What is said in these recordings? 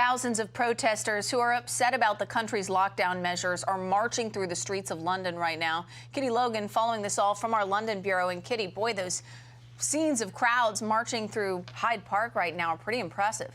Thousands of protesters who are upset about the country's lockdown measures are marching through the streets of London right now. Kitty Logan following this all from our London bureau. And Kitty, boy, those scenes of crowds marching through Hyde Park right now are pretty impressive.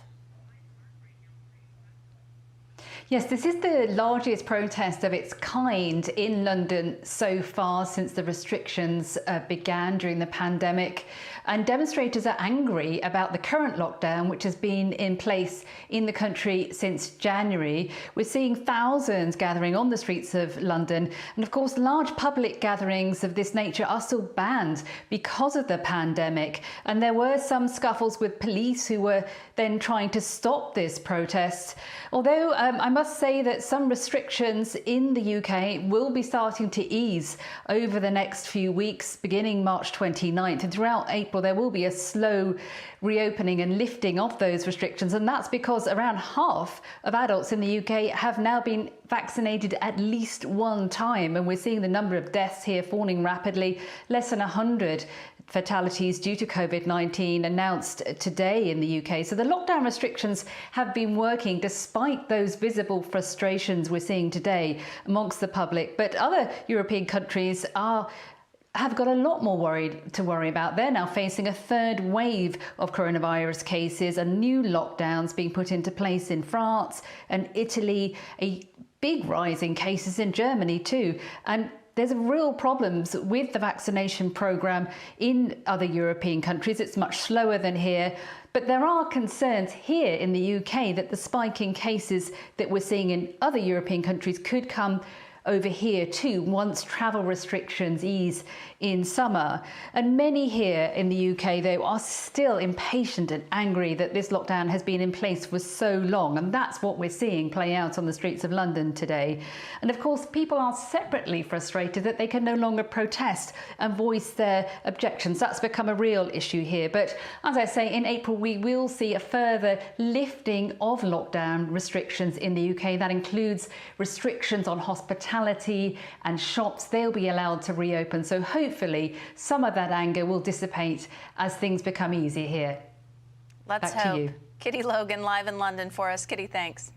Yes, this is the largest protest of its kind in London so far since the restrictions began during the pandemic. And demonstrators are angry about the current lockdown, which has been in place in the country since January. We're seeing thousands gathering on the streets of London. And of course, large public gatherings of this nature are still banned because of the pandemic. And there were some scuffles with police who were then trying to stop this protest. Although I must say that some restrictions in the UK will be starting to ease over the next few weeks, beginning March 29th. And throughout April, there will be a slow reopening and lifting of those restrictions. And that's because around half of adults in the UK have now been vaccinated at least one time. And we're seeing the number of deaths here falling rapidly. Less than 100 fatalities due to COVID-19 announced today in the UK. So the lockdown restrictions have been working despite those visible frustrations we're seeing today amongst the public. But other European countries have got a lot more to worry about. They're now facing a third wave of coronavirus cases and new lockdowns being put into place in France and Italy, a big rise in cases in Germany too. And there's real problems with the vaccination programme in other European countries. It's much slower than here. But there are concerns here in the UK that the spike in cases that we're seeing in other European countries could come over here too once travel restrictions ease in summer. And many here in the UK, though, are still impatient and angry that this lockdown has been in place for so long. And that's what we're seeing play out on the streets of London today. And of course, people are separately frustrated that they can no longer protest and voice their objections. That's become a real issue here. But as I say, in April, we will see a further lifting of lockdown restrictions in the UK. That includes restrictions on hospitality and shops. They'll be allowed to reopen. So hopefully some of that anger will dissipate as things become easy here. Let's hope. Kitty Logan live in London for us. Kitty, thanks.